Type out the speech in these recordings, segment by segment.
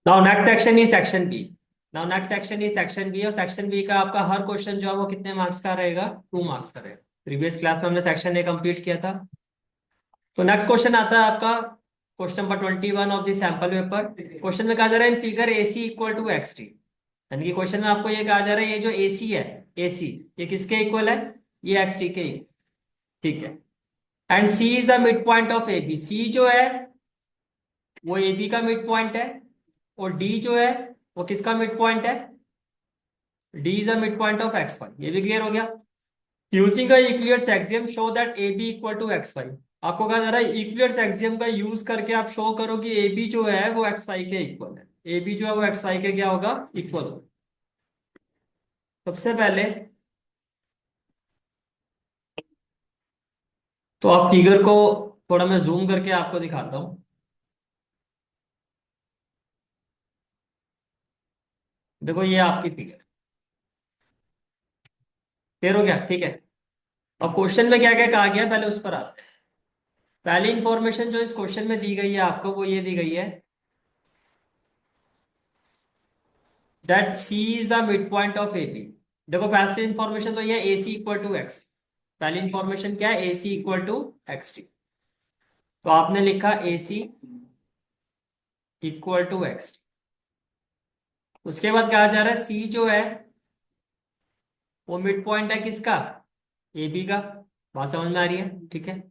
Now next section ही section B. Now next section ही section B, और section B का आपका हर क्वेश्चन जो है वो कितने मार्क्स का रहेगा? 2 मार्क्स का रहेगा। प्रीवियस क्लास में हमने सेक्शन ए कंप्लीट किया था। तो नेक्स्ट क्वेश्चन आता है आपका question number 21 of the sample paper. Question में कहा जा रहा है in figure A C equal to X T. यानी कि क्वेश्चन में आपको ये कहा जा रहा है ये जो ए सी है, ए सी, ये किसके इक्वल है? ये एक्स टी के। ठीक है। And C is the mid point of A B. C जो है वो ए बी का मिड पॉइंट है, और डी जो है वो किसका मिड पॉइंट है? D is the mid point of X Y. ये भी क्लियर हो गया। Using a Euclid's axiom show that A B equal to X Y. आपको कहा जा रहा है यूक्लिड्स एक्सियम का यूज करके आप शो करो कि ए बी जो है वो एक्स वाई के इक्वल है। ए बी जो है वो एक्स वाई के क्या होगा? इक्वल होगा। सबसे पहले तो आप फिगर को थोड़ा मैं जूम करके आपको दिखाता हूँ। देखो ये आपकी फिगर क्लियर हो गया? ठीक है। अब क्वेश्चन में क्या क्या कहा गया पहले उस पर आते हैं। पहली इंफॉर्मेशन जो इस क्वेश्चन में दी गई है आपको वो ये दी गई है that C is the mid point of A B. देखो पहली इंफॉर्मेशन तो ये A C equal to X. पहली इंफॉर्मेशन क्या है? A C equal to X T. तो आपने लिखा A C equal to X. उसके बाद कहा जा रहा है सी जो है वो मिड पॉइंट है किसका? ए बी का। बात समझ में आ रही है? ठीक है।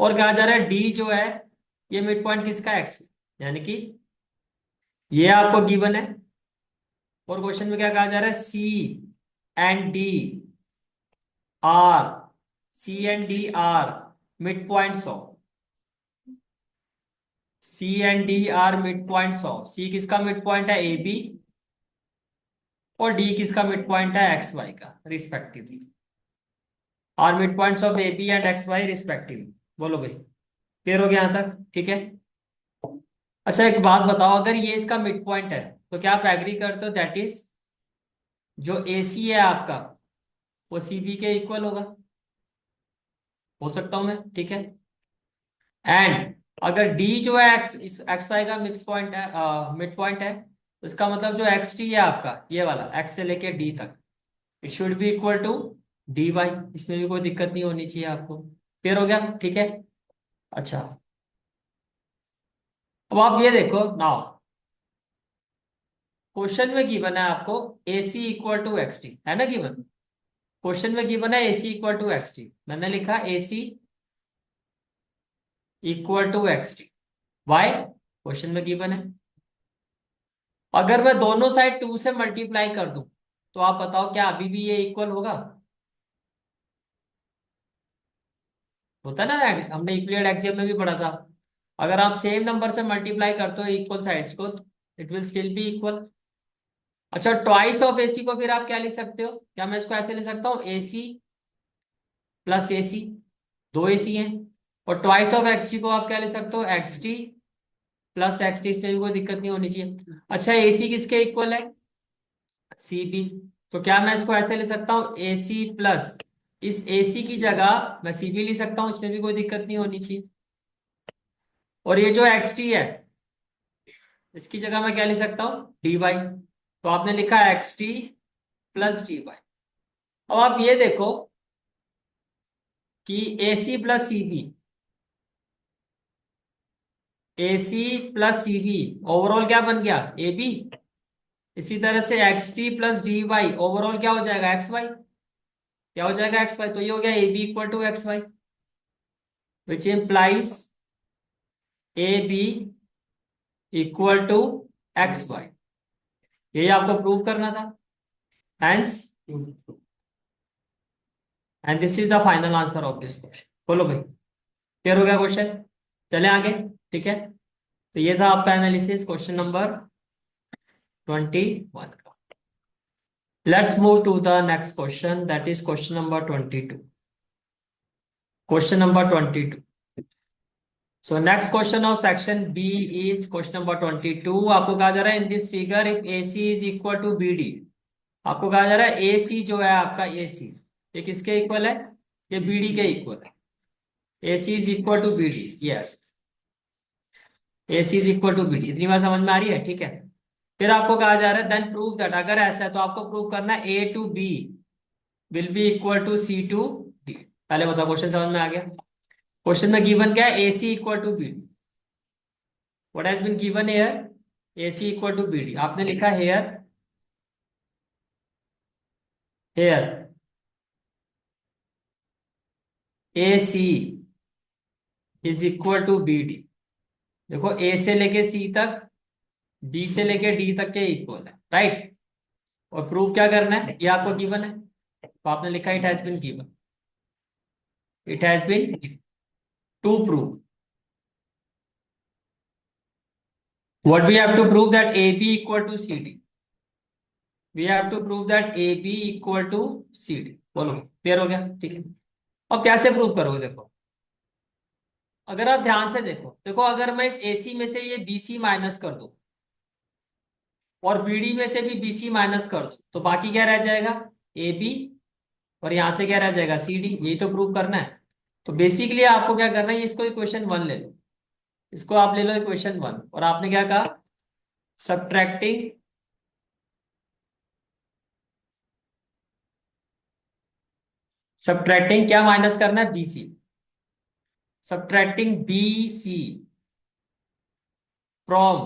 और कहा जा रहा है डी जो है ये मिड पॉइंट किसका? एक्स। यानी कि ये आपको गिवन है। और क्वेश्चन में क्या कहा जा रहा है? C and D are, C and D are mid points of, C and D are mid points of. C किसका मिड पॉइंट है? A B. और डी किसका मिड पॉइंट है? एक्स वाई का respectively. Are mid points of A B and X Y respectively. बोलो भाई, clear हो गया यहां तक? ठीक है। अच्छा एक बात बताओ, अगर ये इसका मिड पॉइंट है तो क्या आप एग्री करते हो दैट इज जो ए सी है आपका वो सी बी के इक्वल होगा? बोल सकता हूं मैं? ठीक है। एंड अगर डी जो है एक्स, इस एक्स वाई का मिक्स पॉइंट है, मिड पॉइंट है, तो इसका मतलब जो एक्स टी है आपका ये वाला एक्स से लेके डी तक, it should be equal to D Y. इसमें भी कोई दिक्कत नहीं होनी चाहिए आपको। क्लियर हो गया? ठीक है। अच्छा अब आप ये देखो नाउ, क्वेश्चन में गिवन है आपको A C equal to X T, है ना गिवन? क्वेश्चन में गिवन है A C equal to X T. मैंने लिखा A C equal to X T. Why? Question में गिवन है। अगर मैं दोनों साइड 2 से मल्टीप्लाई कर दूं तो आप बताओ क्या अभी भी ये इक्वल होगा? होता ना, हमने यूक्लिड एक्सियम में भी पढ़ा था। अगर आप सेम नंबर से मल्टीप्लाई करते हो इक्वल साइड्स को, it will still be equal. अच्छा ट्वाइस ऑफ एसी को फिर आप क्या लिख सकते हो? क्या मैं इसको ऐसे लिख सकता हूँ? एसी प्लस एसी, दो एसी हैं। और ट्वाइस ऑफ एक्स टी को आप क्या लिख सकते हो? X T plus x T. इसमें भी कोई दिक्कत नहीं होनी चाहिए। अच्छा एसी किसके इक्वल है? C B. तो क्या मैं इसको ऐसे लिख सकता हूँ? ए सी प्लस, इस ए सी की जगह मैं सी बी लिख सकता हूँ, इसमें भी कोई दिक्कत नहीं होनी चाहिए। और ये जो एक्स टी है इसकी जगह मैं क्या लिख सकता हूँ? D Y. तो आपने लिखा X T plus D Y. अब आप ये देखो कि A C plus C B, A C plus C B overall क्या बन गया? A B. इसी तरह से X T plus D Y overall क्या हो जाएगा? X Y. क्या हो जाएगा? X Y. तो ये हो गया A B equal to X Y, which implies A B equal to X Y. यही आपको प्रूव करना था। Hence and this is the final answer of this question. बोलो भाई, क्लियर हो गया क्वेश्चन? चले आगे। ठीक है। तो ये था आपका एनालिसिस क्वेश्चन नंबर 21 का। Let's move to the next question that is question number 22। Question number 22। So next question of section B is question number 22। आपको कहा जा रहा है in this figure if A C is equal to B D. आपको कहा जा रहा है ए सी जो है आपका, ए सी ये किसके इक्वल है? ये बी डी के इक्वल है। A C is equal to B D. Yes, A C is equal to B D. इतनी बात समझ में आ रही है? ठीक है। फिर आपको कहा जा रहा है देन प्रूव दैट, अगर ऐसा है तो आपको प्रूव करना है A to B will be equal to C to D. पहले बताओ क्वेश्चन समझ में आ गया? क्वेश्चन में गिवन क्या है? A C equal to B D. What has been given here? A C equal to B D. आपने लिखा here, here A C is equal to B D. देखो ए से लेके सी तक, बी से लेके डी तक के इक्वल है, राइट? और प्रूव क्या करना है? ये आपको गिवन है, तो आपने लिखा it has been given, it has been to prove what we have to prove that AB equal to CD, we have to prove that AB equal to CD। बोलो क्लियर हो गया? ठीक है। अब कैसे प्रूव करोगे? देखो अगर आप ध्यान से देखो, देखो अगर मैं इस AC में से ये BC माइनस कर दूं और BD में से भी BC माइनस कर दूं तो बाकी क्या रह जाएगा? AB। और यहां से क्या रह जाएगा? CD। यही तो प्रूव करना है। तो बेसिकली आपको क्या करना है, इसको इक्वेशन 1 ले लो, इसको आप ले लो इक्वेशन 1, और आपने क्या कहा? सब्ट्रैक्टिंग, सब्ट्रैक्टिंग क्या माइनस करना है? BC। Subtracting BC from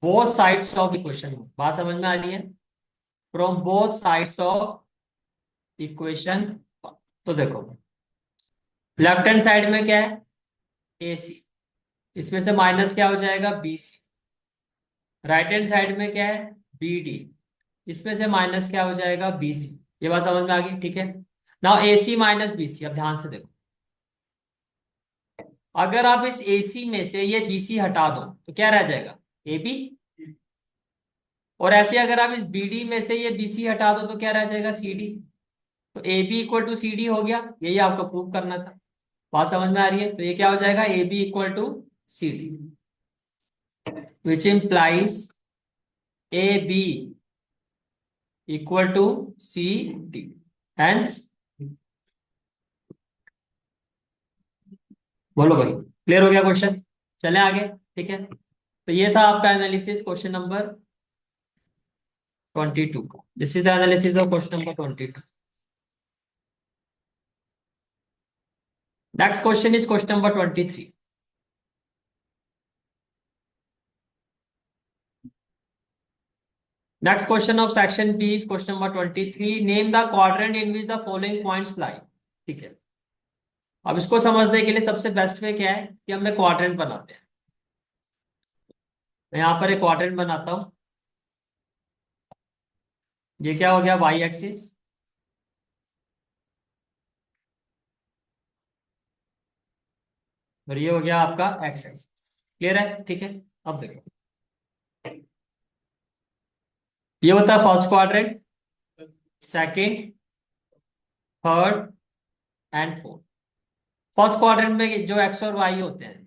both sides of equation. बात समझ में आ रही है? From both sides of equation. तो देखो लेफ्ट हैंड साइड में क्या है? AC, इसमें से माइनस क्या हो जाएगा? BC। राइट हैंड साइड में क्या है? BD, इसमें से माइनस क्या हो जाएगा? BC। ये बात समझ में आ गई? ठीक है। Now AC minus BC। अब ध्यान से देखो, अगर आप इस AC में से ये BC हटा दो तो क्या रह जाएगा? AB। और ऐसे अगर आप इस BD में से ये BC हटा दो तो क्या रह जाएगा? CD। तो AB इक्वल टू CD हो गया, यही आपको प्रूव करना था। बात समझ में आ रही है? तो ये क्या हो जाएगा? AB equal to CD, which implies AB equal to CD। Hence, बोलो भाई क्लियर हो गया क्वेश्चन? चले आगे, ठीक है। तो ये था आपका एनालिसिस क्वेश्चन नंबर 22 का। This is the analysis of question number 22। Next question is question number 23। Next question of section B is question number 23। Name the quadrant in which the following points lie. ठीक है। अब इसको समझने के लिए सबसे best way क्या है कि हम क्वाड्रेंट बनाते हैं। मैं यहां पर एक क्वाड्रेंट बनाता हूं। ये क्या हो गया? Y axis. और ये हो गया आपका एक्स एक्सिस। क्लियर है? ठीक है। अब देखो, ये होता है first quadrant, second, third and fourth. First quadrant में जो एक्स और वाई होते हैं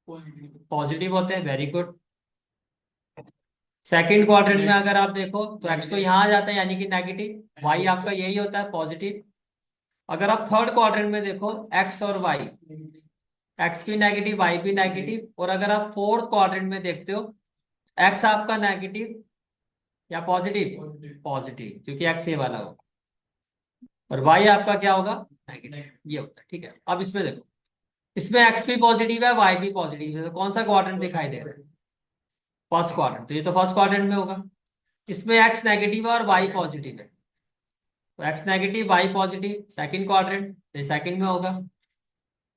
पॉजिटिव होते हैं, वेरी गुड। सेकंड क्वाड्रेंट में अगर आप देखो तो एक्स तो यहाँ आ जाता है यानी कि नेगेटिव, वाई आपका यही होता है पॉजिटिव। अगर आप थर्ड क्वाड्रेंट में देखो एक्स और वाई, एक्स भी नेगेटिव वाई भी नेगेटिव। और अगर आप फोर्थ क्वाड्रेंट में देखते हो एक्स आपका नेगेटिव या पॉजिटिव? पॉजिटिव, क्योंकि एक्स ये वाला होगा। और वाई आपका क्या होगा? नेगेटिव, ये होता है। ठीक है। अब इसमें देखो, इसमें एक्स भी पॉजिटिव है वाई भी पॉजिटिव है, तो कौन सा क्वाड्रेंट दिखाई दे रहा है? First quadrant. तो ये तो फर्स्ट क्वाड्रेंट में होगा। इसमें एक्स नेगेटिव है और वाई पॉजिटिव है, तो X negative Y positive, second quadrant, तो सेकंड में होगा।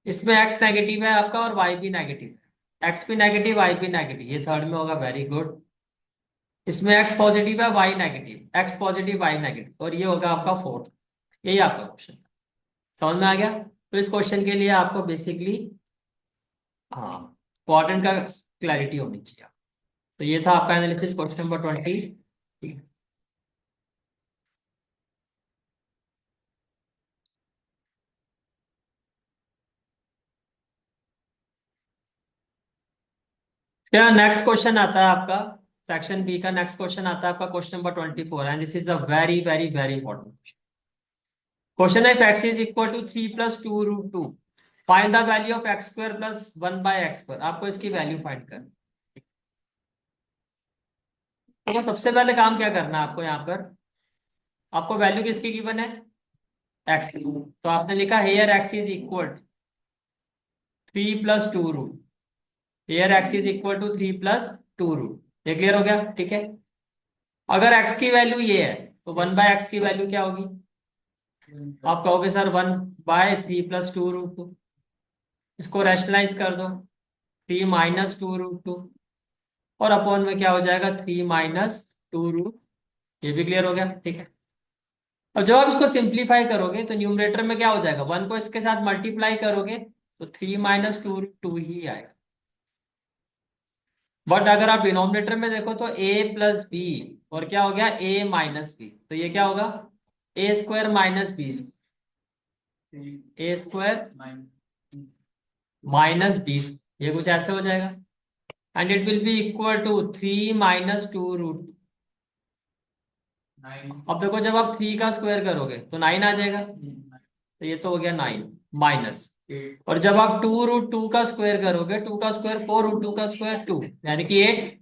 इसमें एक्स नेगेटिव है आपका और वाई भी नेगेटिव है, एक्स भी नेगेटिव वाई भी नेगेटिव, ये थर्ड में होगा। Very good. इसमें एक्स पॉजिटिव है Y negative, X positive Y negative, और ये होगा आपका फोर्थ। यही आपका क्वेश्चन। समझ में आ गया? तो इस क्वेश्चन के लिए आपको बेसिकली हाँ क्वाड्रेंट का क्लैरिटी होनी चाहिए। तो ये था आपका एनालिसिस क्वेश्चन नंबर 20। क्या नेक्स्ट क्वेश्चन आता है आपका? सेक्शन बी का नेक्स्ट क्वेश्चन आता है आपका question number 24, and this is a very very very important question है। If X is equal to 3 plus 2 root 2, find the value of X square plus 1 by X square. आपको इसकी value find करनी। तो सबसे पहले काम क्या करना है आपको, यहाँ पर आपको वैल्यू किसकी गिवन है, एक्स की। तो आपने लिखा here X is equal 3 + 2 root, here X is equal to 3 + 2 root. ये क्लियर हो गया, ठीक है। अगर एक्स की वैल्यू ये है तो 1/x की वैल्यू क्या होगी, आप कहोगे सर 1/3 + 2 रूट 2। इसको रैशनलाइज कर दो, 3 - 2 √2, और अपॉन में क्या हो जाएगा 3 - 2 रूट। ये भी क्लियर हो गया, ठीक है। अब जब आप इसको सिंप्लीफाई करोगे तो न्यूमरेटर में क्या हो जाएगा, 1 को इसके साथ मल्टीप्लाई करोगे तो 3 - 2 √2 ही आएगा। बट अगर आप डिनोमिनेटर में देखो तो a + b, और क्या हो गया a - b, तो ये क्या होगा a² - b², a² - b², ये कुछ ऐसे हो जाएगा। And it will be equal to 3 - 2 √। अब देखो जब आप 3 का स्क्वायर करोगे तो 9 आ जाएगा, तो ये तो हो गया 9 माइनस। और जब आप 2 √2 का स्क्वायर करोगे, 2 का स्क्वायर 4 √2 का स्क्वायर 2, यानी कि 8।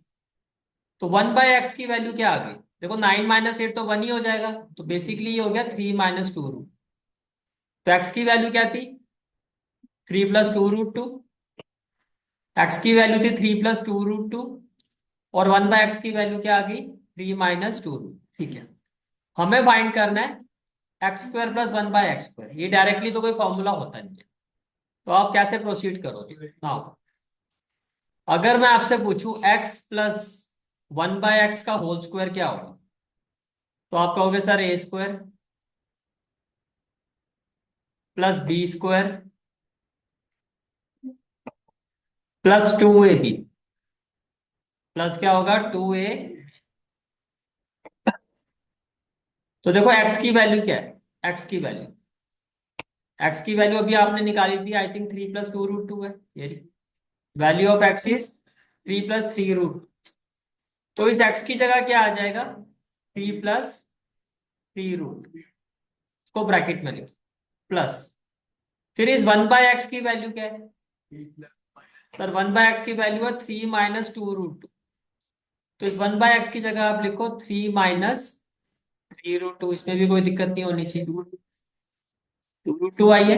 तो 1/x की वैल्यू क्या आ गई, देखो 9 - 8 तो 1 ही हो जाएगा, तो बेसिकली ये हो गया 3 - 2 रूट। तो x की वैल्यू क्या थी, 3 + 2 √2। x की वैल्यू थी 3 + 2 √2, और 1/x की वैल्यू क्या आ गई 3 - 2 रूट, ठीक है। हमें फाइंड करना है x² + 1/x²। ये डायरेक्टली तो कोई फॉर्मूला होता नहीं है, तो आप कैसे प्रोसीड करोगे। हाँ, अगर मैं आपसे पूछूं x + 1/x का होल स्क्वायर क्या होगा, तो आप कहोगे sir a² + b² + 2ab, plus क्या होगा 2a। तो देखो x की वैल्यू क्या है, x की वैल्यू अभी आपने निकाली थी, आई थिंक 3 + 2 √2 है। ये वैल्यू ऑफ x इज 3 + 3 √। तो इस x की जगह क्या आ जाएगा 3 + 3 √। इसको ब्रैकेट में लिखो, प्लस, फिर इस 1/x की वैल्यू क्या है सर, 1/x की वैल्यू है 3 - 2 √2। तो इस 1/x की जगह आप लिखो 3 - 3 √2। इसमें भी कोई दिक्कत नहीं होनी चाहिए, 2 √2 आई है।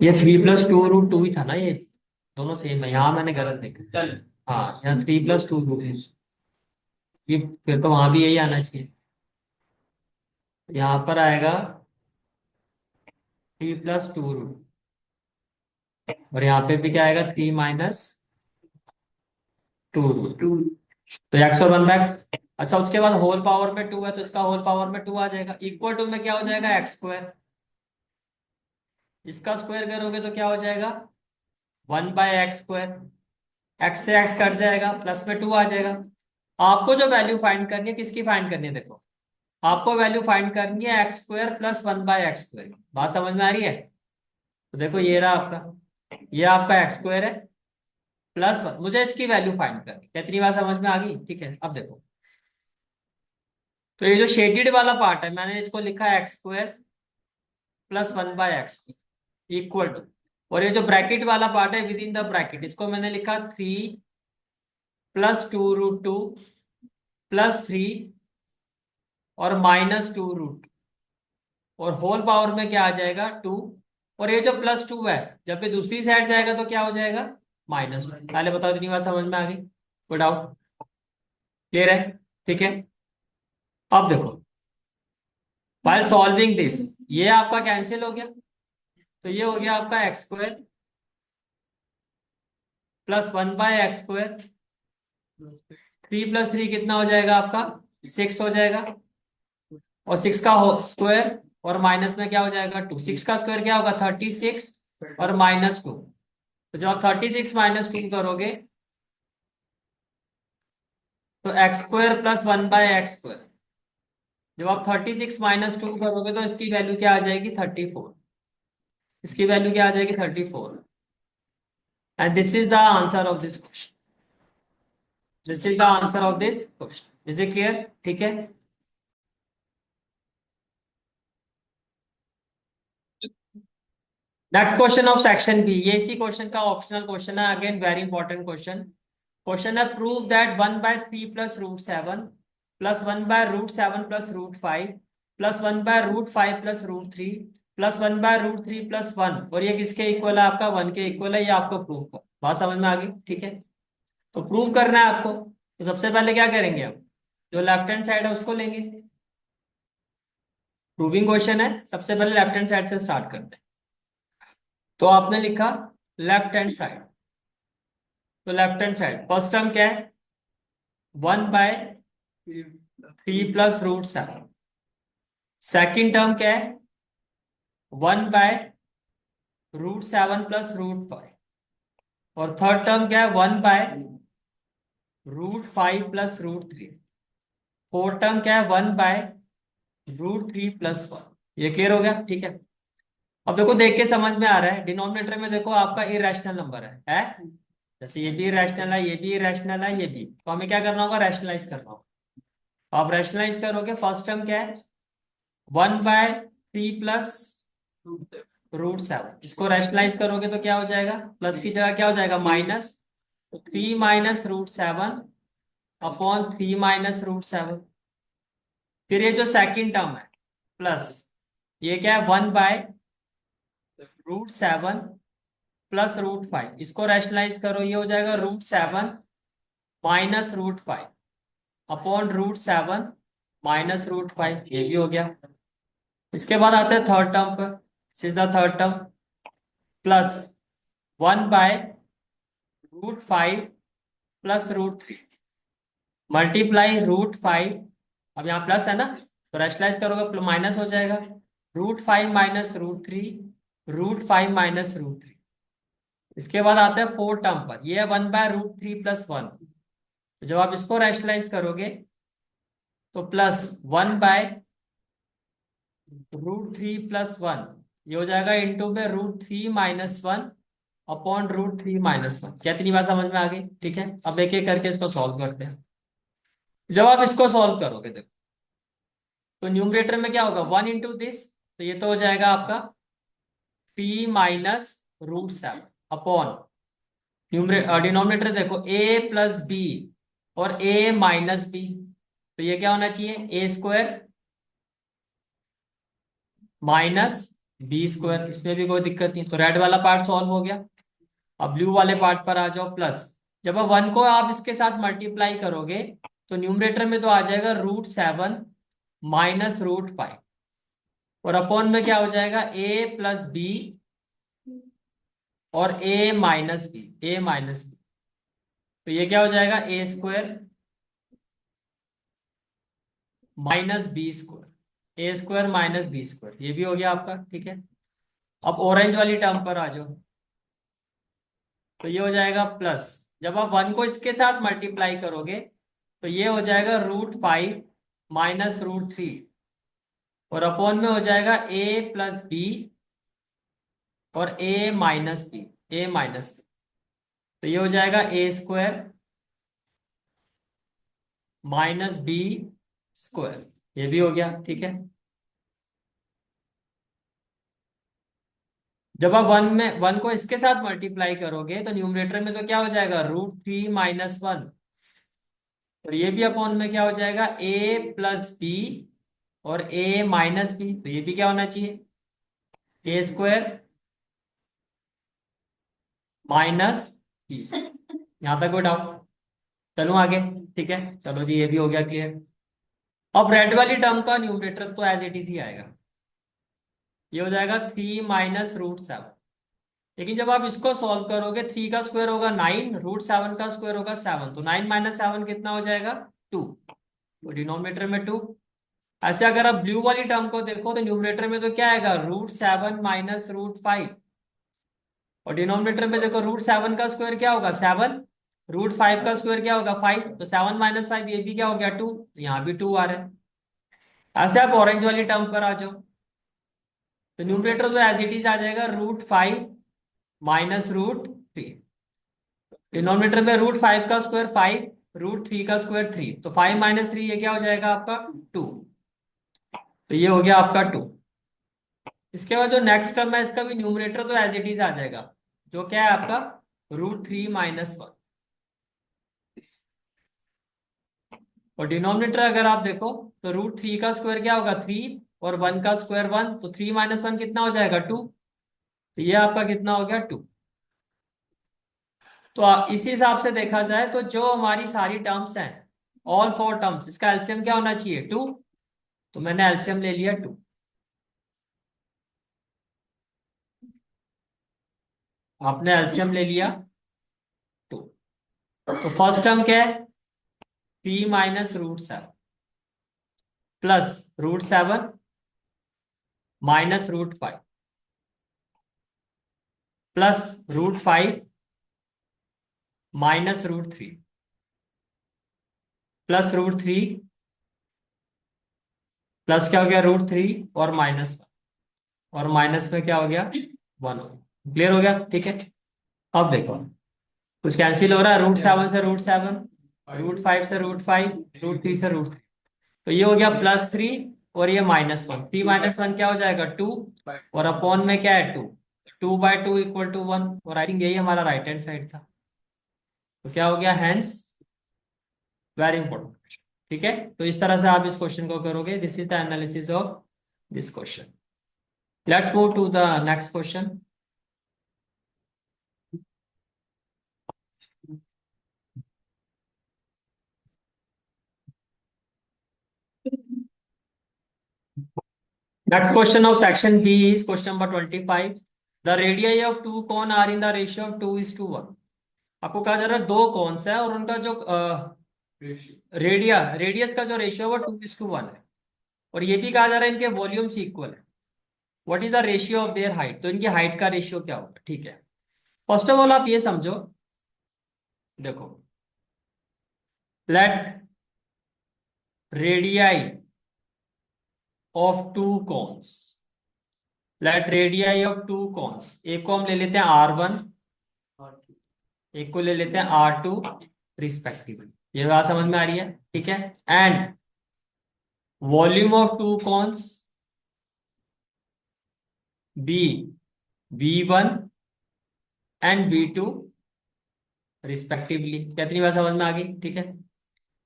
ये 3 + 2 √2 ही था ना, ये दोनों सेम है, यहाँ मैंने गलत देखा। हाँ, यहाँ 3 + 2 √2, ये फिर तो वहां भी यही आना चाहिए। यहाँ पर आएगा 3 + 2 √2, और यहाँ पे भी क्या आएगा 3 - 2 √2। तो एक्स और 1/x। अच्छा, उसके बाद होल पावर में 2 है, तो इसका होल पावर में 2 आ जाएगा। इक्वल टू में क्या हो जाएगा x², इसका स्क्वायर करोगे तो क्या हो जाएगा 1/x²। एक्स से एक्स कट जाएगा, प्लस में 2 आ जाएगा। आपको जो वैल्यू फाइंड करनी है, किसकी फाइंड करनी है, देखो आपको वैल्यू फाइंड करनी है x² + 1/x²। बात समझ में आ रही है। तो देखो ये रहा आपका, ये आपका x² है +1, मुझे इसकी वैल्यू फाइंड करनी है। कितनी बात समझ में आ गई, ठीक है। अब देखो, तो ये जो शेडेड वाला पार्ट है, मैंने इसको लिखा है x² + 1/x इक्वल टू, और ये जो ब्रैकेट वाला पार्ट है विद इन द ब्रैकेट, इसको मैंने लिखा 3 + 2 √2 +3 और -2 √2, और होल पावर में क्या आ जाएगा 2। और ये जो +2 है, जब ये दूसरी साइड जाएगा तो क्या हो जाएगा -2। पहले बताओ इतनी बात समझ में आ गई, कोई डाउट, क्लियर है, ठीक है। अब देखो, while सॉल्विंग दिस, ये आपका कैंसिल हो गया, तो ये हो गया आपका x² + 1/x²। 3 + 3 कितना हो जाएगा आपका 6 हो जाएगा, और 6 का स्क्वायर, और माइनस में क्या हो जाएगा 2। 6 का स्क्वायर क्या होगा 36, और -2। तो जब आप 36 - 2 करोगे तो x² + 1/x²। जब आप 36 - 2 करोगे तो इसकी वैल्यू क्या आ जाएगी 34। इसकी वैल्यू क्या आ जाएगी 34। And this is the answer of this question, this is the answer of this question. Is it clear, ठीक है। Next question of section B, ये इसी क्वेश्चन का ऑप्शनल क्वेश्चन है, again very important question. Question है prove that 1/3 plus root 7 plus 1/√7 plus root 5 plus 1/√5 plus root 3 plus 1/√3 plus 1, और ये किसके इक्वल है? आपका 1 के इक्वल है, ये आपको प्रूव कर, बात समझ में आ गई? ठीक है, तो प्रूव करना है आपको, तो सबसे पहले क्या करेंगे हम, जो लेफ्ट हैंड साइड है उसको लेंगे। प्रूविंग क्वेश्चन है, सबसे पहले लेफ्ट हैंड साइड से स्टार्ट करते हैं। तो आपने लिखा लेफ्ट हैंड साइड, तो left hand side first term क्या है? 1/3 प्लस रूट 7। सेकेंड टर्म क्या है? 1/√7 प्लस रूट 5। और थर्ड टर्म क्या है? 1/√5 प्लस रूट 3। फोर्थ टर्म क्या है? 1/√3 प्लस 1। ये क्लियर हो गया? ठीक है, अब देखो, देख के समझ में आ रहा है, डिनोमिनेटर में देखो आपका इरेशनल नंबर है? जैसे ये भी इरेशनल है, ये भी इरेशनल है, ये भी, तो हमें क्या करना होगा? रैशनलाइज करना होगा। तो आप रैशनलाइज करोगे, फर्स्ट टर्म क्या है? 1/3 प्लस √7, इसको रैशनलाइज करोगे तो क्या हो जाएगा? प्लस की जगह क्या हो जाएगा? माइनस। तो 3 माइनस √7 अपॉन 3 माइनस √7। फिर ये जो सेकंड टर्म है प्लस, ये क्या है? 1/√7 प्लस रूट 5, इसको रैशनलाइज करो, ये हो जाएगा √7 minus root 5 upon √7 minus root 5, ये भी हो गया। इसके बाद आते हैं थर्ड टर्म पर, this is the third term, plus 1/√5 plus √3 multiply √5। अब यहाँ प्लस है ना, तो रैशनलाइज करोगे माइनस हो जाएगा, √5 माइनस √3, √5 माइनस √3। इसके बाद आते हैं फोर्थ टर्म पर, ये है 1/√3 प्लस 1। तो जब आप इसको रैशनलाइज करोगे तो प्लस 1/√3 प्लस 1, ये हो जाएगा इंटू में √3 माइनस 1 अपॉन √3 माइनस 1। क्या इतनी बात समझ में आ गई? ठीक है, अब एक एक करके इसको सॉल्व करते हैं। जब आप इसको सॉल्व करोगे देखो, तो न्यूमरेटर में क्या होगा? 1 इंटू दिस, तो ये तो हो जाएगा आपका 3 माइनस √7 अपॉन डिनोमिनेटर देखो a प्लस बी और a माइनस बी, तो ये क्या होना चाहिए? a² minus b²। इसमें भी कोई दिक्कत नहीं, तो रेड वाला पार्ट सॉल्व हो गया। अब ब्लू वाले पार्ट पर आ जाओ, प्लस जब आप 1 को आप इसके साथ मल्टीप्लाई करोगे तो न्यूमरेटर में तो आ जाएगा √7 माइनस √5, और अपॉन में क्या हो जाएगा? a प्लस बी और a माइनस बी। तो ये क्या हो जाएगा? a² minus b², a² minus b², ये भी हो गया आपका। ठीक है, अब ऑरेंज वाली टर्म पर आ जाओ, तो ये हो जाएगा प्लस, जब आप 1 को इसके साथ मल्टीप्लाई करोगे तो ये हो जाएगा √5 माइनस √3, और अपॉन में हो जाएगा a प्लस बी और a माइनस बी। तो ये हो जाएगा a² माइनस b², ये भी हो गया। ठीक है, जब आप 1 को इसके साथ मल्टीप्लाई करोगे तो न्यूमरेटर में तो क्या हो जाएगा? √3 माइनस 1, और ये भी अपॉन में क्या हो जाएगा? a प्लस बी और a माइनस बी, तो ये भी क्या होना चाहिए? a² minus B. यहां तक कोई डाउट? चलो आगे। ठीक है, चलो जी, ये भी हो गया क्लियर। अब रेड वाली टर्म का न्यूमरेटर तो एज इट इज ही आएगा, ये हो जाएगा 3 माइनस √7। लेकिन जब आप इसको सॉल्व करोगे, 3 का स्क्वायर होगा 9, √7 का स्क्वायर होगा 7, तो 9 माइनस 7 कितना हो जाएगा? 2। तो डिनोमिनेटर में 2। ऐसे अगर आप ब्लू वाली टर्म को देखो तो न्यूमरेटर में तो क्या आएगा? √7 माइनस √5, और डिनोमिनेटर में देखो √7 का स्क्वायर क्या होगा? 7, √5 का स्क्वायर क्या होगा? 5, तो 7 माइनस 5, ये भी क्या हो गया? 2, तो यहाँ भी 2 आ रहा है। ऐसे आप ऑरेंज वाली टर्म पर आ जाओ, तो न्यूमरेटर तो एज इट इज आ जाएगा √5 माइनस √3। डिनोमिनेटर में √5 का स्क्वायर 5, √3 का स्क्वायर 3, तो 5 माइनस 3, ये क्या हो जाएगा आपका? 2। तो ये हो गया आपका 2। इसके बाद जो नेक्स्ट टर्म है इसका भी न्यूमरेटर तो एज इट इज आ जाएगा, जो क्या है आपका √3 - 1। और डिनोमिनेटर अगर आप देखो तो √3 का स्क्वायर क्या होगा 3, और 1 का स्क्वायर 1, तो 3 - 1 कितना हो जाएगा 2। तो ये आपका कितना हो गया 2। तो इसी हिसाब से देखा जाए तो जो हमारी सारी टर्म्स हैं, ऑल 4 टर्म्स, इसका एलसीएम क्या होना चाहिए 2। तो मैंने एलसीएम ले लिया 2। आपने एलसीएम ले लिया 2। तो फर्स्ट टर्म क्या है 3 - √7 प्लस √7 -√5 प्लस √5 -√3 प्लस √3 प्लस क्या हो गया √3 और -1, और माइनस में क्या हो गया 1 हो गया। क्लियर हो गया, ठीक है। अब देखो कुछ कैंसिल हो रहा है, √7 से √7, √5 से √5, √3 से √3। तो ये हो गया +3 और ये -1। 3 - 1 क्या हो जाएगा 2, और अपॉन में क्या है 2। 2/2 = 1, और आई थिंक यही हमारा राइट हैंड साइड था। तो क्या हो गया हैंस वेरी इंपॉर्टेंट। ठीक है, तो इस तरह से आप इस क्वेश्चन को करोगे। This is the analysis of this question. Let's move to the next question. Next question of section B is question number 25. The radii of two cone are in the ratio of 2:1। आपको कहा जा रहा है दो cons है और उनका जो रेडियस का जो रेशियो है वो 2:1 है, और ये भी कहा जा रहा है इनके वॉल्यूम्स इक्वल है। What is the ratio of their height, तो इनकी हाइट का रेशियो क्या होगा। ठीक है, फर्स्ट ऑफ ऑल आप ये समझो, देखो let radii of two cones, let radii of two cones, एक को हम ले लेते हैं R1, एक को ले लेते हैं R2 रिस्पेक्टिवली। ये बात समझ में आ रही है, ठीक है। And volume of two cones be V1 and V2 respectively. कितनी बात समझ में आ गई, ठीक है।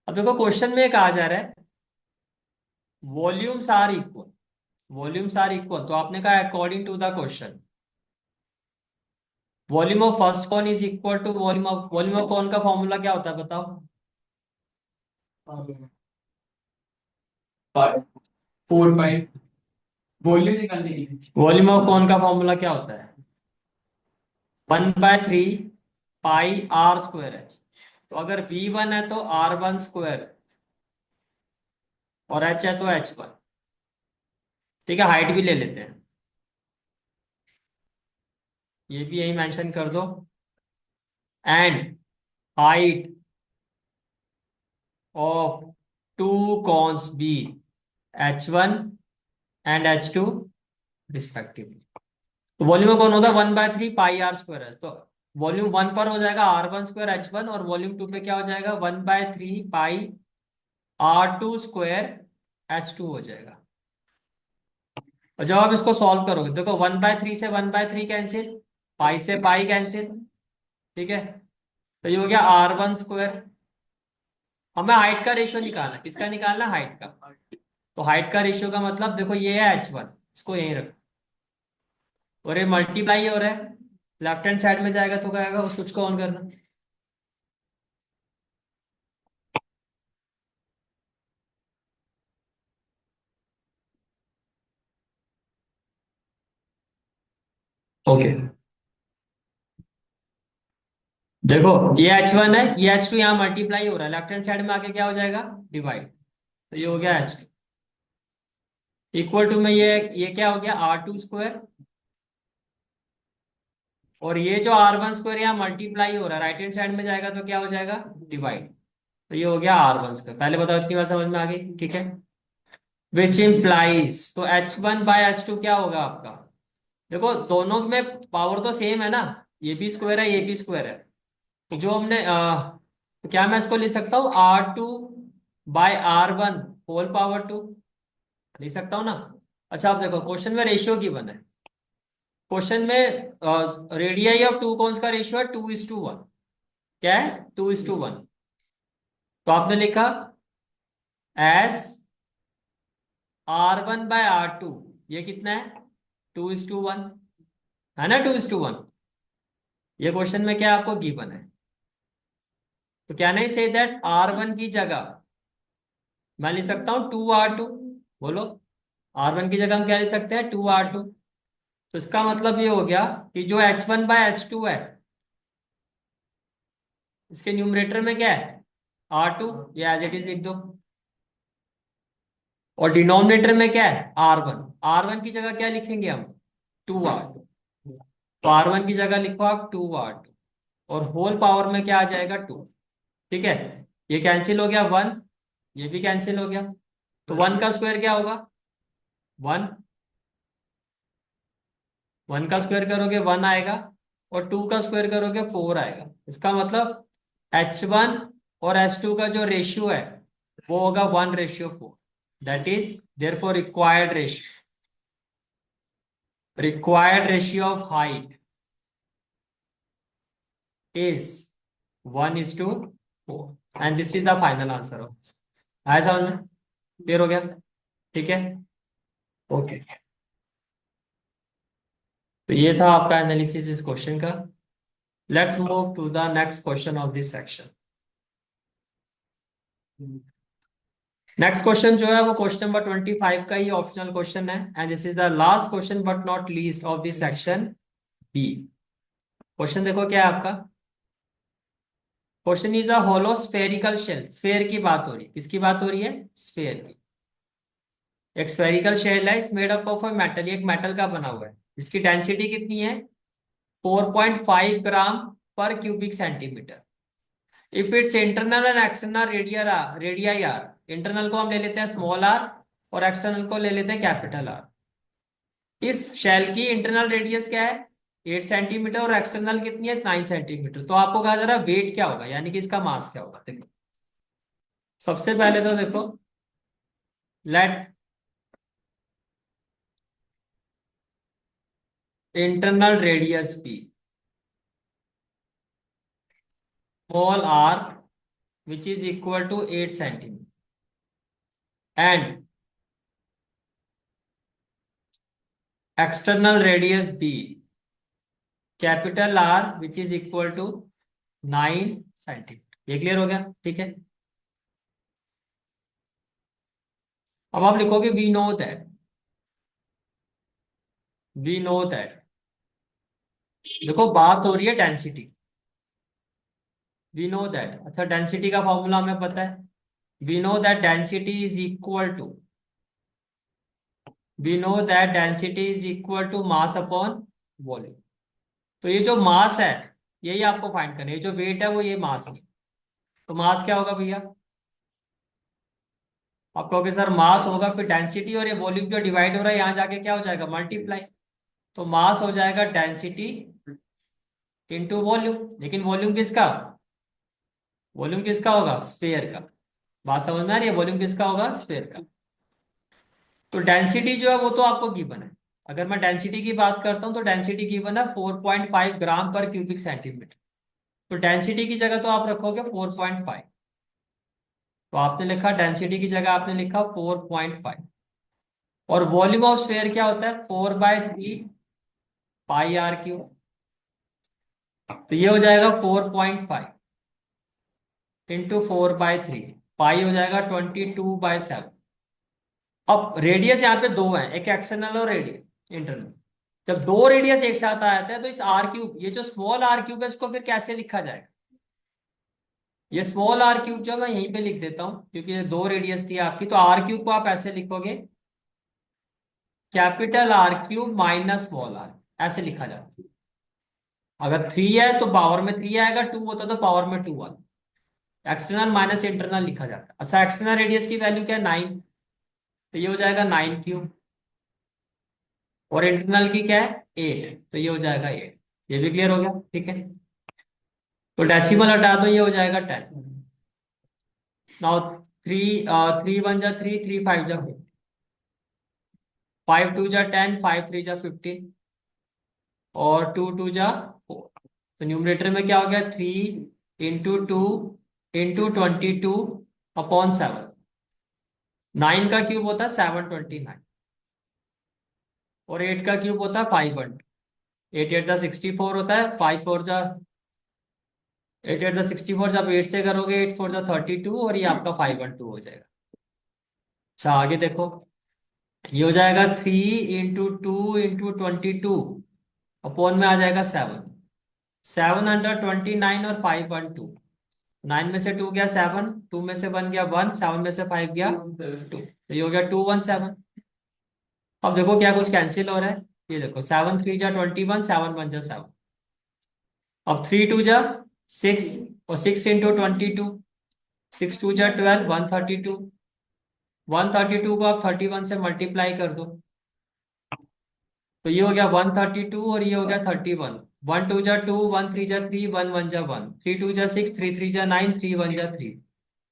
अब देखो क्वेश्चन में कहा जा रहा है volumes are equal, volumes are equal, तो आपने कहा according to the question volume of first cone is equal to volume of cone का फॉर्मूला क्या होता है बताओ। 4 5 वॉल्यूम निकालने के लिए। वॉल्यूम ऑफ कॉन का फॉर्मूला क्या होता है 1/3 πr²h। तो अगर V1 है तो R1², और H है तो H1। ठीक है, हाइट भी ले लेते हैं, ये भी यही मेंशन कर दो। And height of two cones be H1 and H2 respectively. तो वॉल्यूम कौन होता है 1/3 πr², तो वॉल्यूम 1 पर हो जाएगा R1² H1, और वॉल्यूम 2 पे क्या हो जाएगा 1/3 πr2² H2 हो जाएगा। और जब आप इसको सॉल्व करोगे देखो 1/3 से 1/3 कैंसिल, पाई से पाई कैंसिल, ठीक है। तो ये हो गया R1²। हमें हाइट का रेशियो निकालना है, किसका निकालना है हाइट का। तो हाइट का रेशियो का मतलब देखो ये है H1, इसको यहीं रखो, और ये मल्टीप्लाई हो रहा है, लेफ्ट हैंड साइड में जाएगा तो क्या आएगा, उस स्विच को ऑन करना। ओके, देखो ये H1 है, ये H2 यहाँ मल्टीप्लाई हो रहा है, लेफ्ट हैंड साइड में आके क्या हो जाएगा डिवाइड। तो ये हो गया H2 इक्वल टू में ये क्या हो गया R2², और ये जो R1² यहाँ मल्टीप्लाई हो रहा है राइट हैंड साइड में जाएगा तो क्या हो जाएगा डिवाइड। तो ये हो गया R1²। पहले बताओ इतनी बात समझ में आ गई, ठीक है। विच इम्प्लाइज, तो H1/H2 क्या होगा आपका, देखो दोनों में पावर तो सेम है ना, ये भी स्क्वायर है ये भी स्क्वायर है। तो जो हमने तो क्या मैं इसको लिख सकता हूँ R2/R1 होल पावर 2, लिख सकता हूँ ना। अच्छा आप देखो क्वेश्चन में रेशियो गिवन है। क्वेश्चन में रेडियाई ऑफ टू कोन्स का रेशियो है 2:1। क्या है? 2:1। तो आपने लिखा एस R1/R2, ये कितना है? 2:1, है ना? 2:1। ये क्वेश्चन में क्या आपको गिवन है? तो क्या नहीं से दैट R1 की जगह मैं लिख सकता हूं 2R2। बोलो, R1 की जगह हम क्या लिख सकते हैं? 2R2। तो इसका मतलब ये हो गया कि जो H1/H2 है, इसके न्यूमरेटर में क्या है? R2, ये एज इट इज लिख दो। और डिनोमिनेटर में क्या है? R1। R1 की जगह क्या लिखेंगे हम? 2R2। तो R1 की जगह लिखो आप 2R2, और होल पावर में क्या आ जाएगा? 2। ठीक है, ये कैंसिल हो गया 1, ये भी कैंसिल हो गया। तो 1 का स्क्वायर क्या होगा? 1। 1 का स्क्वायर करोगे 1 आएगा, और 2 का स्क्वायर करोगे 4 आएगा। इसका मतलब H1 और H2 का जो रेशियो है वो होगा 1:4। That is therefore required ratio of height is 1:4, and this is the final answer of. आया समझ में? क्लियर हो गया? ठीक है, ओके। तो ये था आपका एनालिसिस इस क्वेश्चन का। Let's move to the next question of this section. Next question जो है वो क्वेश्चन नंबर 25 का ही ऑप्शनल क्वेश्चन है, and this is the last question but not least of this section B. Question देखो क्या है आपका। Question is a hollow spherical shell. Sphere की बात हो रही है, किसकी बात हो रही है? स्फेयर की। एक स्फेरिकल शेल है, इस made up of a metal, एक मेटल का बना हुआ है। इसकी डेंसिटी कितनी है? 4.5 ग्राम पर cubic centimetre. If it's internal and external radii are, internal को हम ले लेते हैं स्मॉल आर, और एक्सटर्नल को ले लेते हैं कैपिटल आर। इस शेल की इंटरनल रेडियस क्या है? 8 सेंटीमीटर, और एक्सटर्नल कितनी है? 9 सेंटीमीटर। तो आपको कहा जा रहा है वेट क्या होगा, यानी कि इसका मास क्या होगा। देखो, सबसे पहले तो देखो, let internal radius be small R which is equal to 8 centimetre, and external radius be capital R which is equal to 9 centimetre. ये क्लियर हो गया? ठीक है, अब आप लिखोगे वी नो दैट। देखो बात हो रही है डेंसिटी। वी नो दैट, अच्छा डेंसिटी का फॉर्मूला हमें पता है। We know that density is equal to mass upon volume. तो ये जो मास है, यही आपको फाइंड करना है। ये जो वेट है वो ये मास है। तो मास क्या होगा भैया? आप कहोगे सर मास होगा, फिर डेंसिटी और ये वॉल्यूम जो डिवाइड हो रहा है यहाँ जाके क्या हो जाएगा? मल्टीप्लाई। तो मास हो जाएगा डेंसिटी इंटू वॉल्यूम। लेकिन वॉल्यूम किसका होगा? स्फेयर का। बात समझ में आ रही है? वॉल्यूम किसका होगा? स्फेयर का। तो डेंसिटी जो है वो तो आपको गिवन है। अगर मैं डेंसिटी की बात करता हूं तो डेंसिटी गिवन है 4.5 ग्राम पर क्यूबिक सेंटीमीटर। तो डेंसिटी की जगह तो आप रखोगे 4.5। तो आपने लिखा डेंसिटी की जगह आपने लिखा 4.5। और वॉल्यूम ऑफ स्फेयर क्या होता है? 4/3 पाई r क्यूब। तो ये हो जाएगा 4.5 इंटू 4/3। पाई हो जाएगा 22/7। अब रेडियस यहाँ पे दो है, एक एक्सटर्नल और रेडियस इंटरनल। जब दो रेडियस एक साथ आ जाते हैं तो इस r क्यूब, ये जो स्मॉल r क्यूब है, इसको फिर कैसे लिखा जाएगा? ये स्मॉल r क्यूब जो मैं यहीं पे लिख देता हूं, क्योंकि ये दो रेडियस थी आपकी। तो r क्यूब को आप ऐसे लिखोगे, capital R cube minus small r, ऐसे लिखा जाता है। अगर 3 है तो पावर में 3 आएगा, 2 होता तो पावर में 2 आता। एक्सटर्नल माइनस इंटरनल लिखा जाता है। अच्छा, एक्सटर्नल रेडियस की वैल्यू क्या है? 9। तो ये हो जाएगा 9 क्यूब, और इंटरनल की क्या है? 8। तो ये हो जाएगा 8। ये भी क्लियर हो गया? ठीक है, तो डेसिमल हटा दो, ये हो जाएगा 10। नाउ 3 3 1 जा 3, 3 5 जा 4। 5 2 जा 10, 5 3 जा 15 और 2 2 जा 4। तो न्यूमरेटर में क्या हो गया 3 इंटू 2 इंटू 22 अपॉन 7। 9 का क्यूब होता है 729 और 8 का क्यूब होता है 512। 8 8 जा 64 होता है, 5 4 जा 8 8 जा 64, जब 8 से करोगे 8 4 जा 32 और ये आपका 512 हो जाएगा। अच्छा आगे देखो, ये हो जाएगा 3 इंटू 2 इंटू 22 अपॉन में आ जाएगा 7। 729 और 512। 9 में से 2 गया 7, 2 में से 1 गया 1, 7 में से 5 गया 2, तो ये हो गया 217। अब देखो क्या कुछ कैंसिल हो रहा है, ये देखो 7 3 जा 21, 7 1 जा 7। अब 3 2 जा 6 और 6 इंटू 22, 6 2 जा 12, 132। 132 को आप 31 से मल्टीप्लाई कर दो, तो ये हो गया 132 और ये हो गया 31। 1 2 जा 2, 1 3 जा 3, 1 1 जा 1, 3 2 जा 6, 3 3 जा 9, 3 1 जा 3।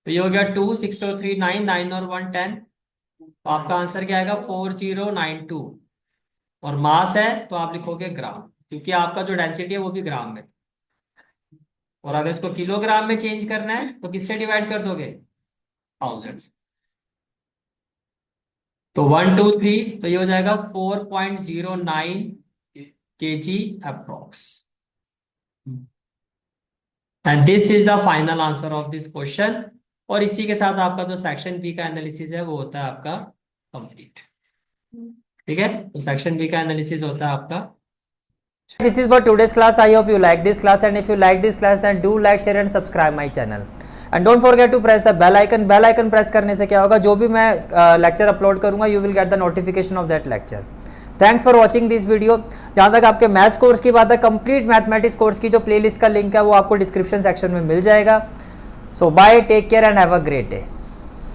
तो ये हो गया 2 6 और 3 9, 9 और 1 10। तो आपका आंसर क्या आएगा 4092। और मास है तो आप लिखोगे ग्राम, क्योंकि आपका जो डेंसिटी है वो भी ग्राम में। और अगर इसको किलोग्राम में चेंज करना है तो किससे डिवाइड कर दोगे 1000 से। तो 1 2 3, तो ये हो जाएगा 4.09 kg approx. And this is the final answer of this question. और इसी के साथ आपका जो सेक्शन बी का एनालिसिस है वो होता है आपका कंप्लीट। ठीक है, तो सेक्शन बी का एनालिसिस होता है आपका। This is for today's class. I hope you like this class, and if you like this class then do like, share and subscribe my channel. And don't forget to press the bell icon. Bell icon press करने से क्या होगा, जो भी मैं lecture upload करूंगा you will get the notification of that lecture. Thanks for watching this video. जहाँ तक आपके मैथ्स कोर्स की बात है, कंप्लीट मैथमेटिक्स कोर्स की जो प्लेलिस्ट का लिंक है वो आपको डिस्क्रिप्शन सेक्शन में मिल जाएगा. So bye, take care and have a great day.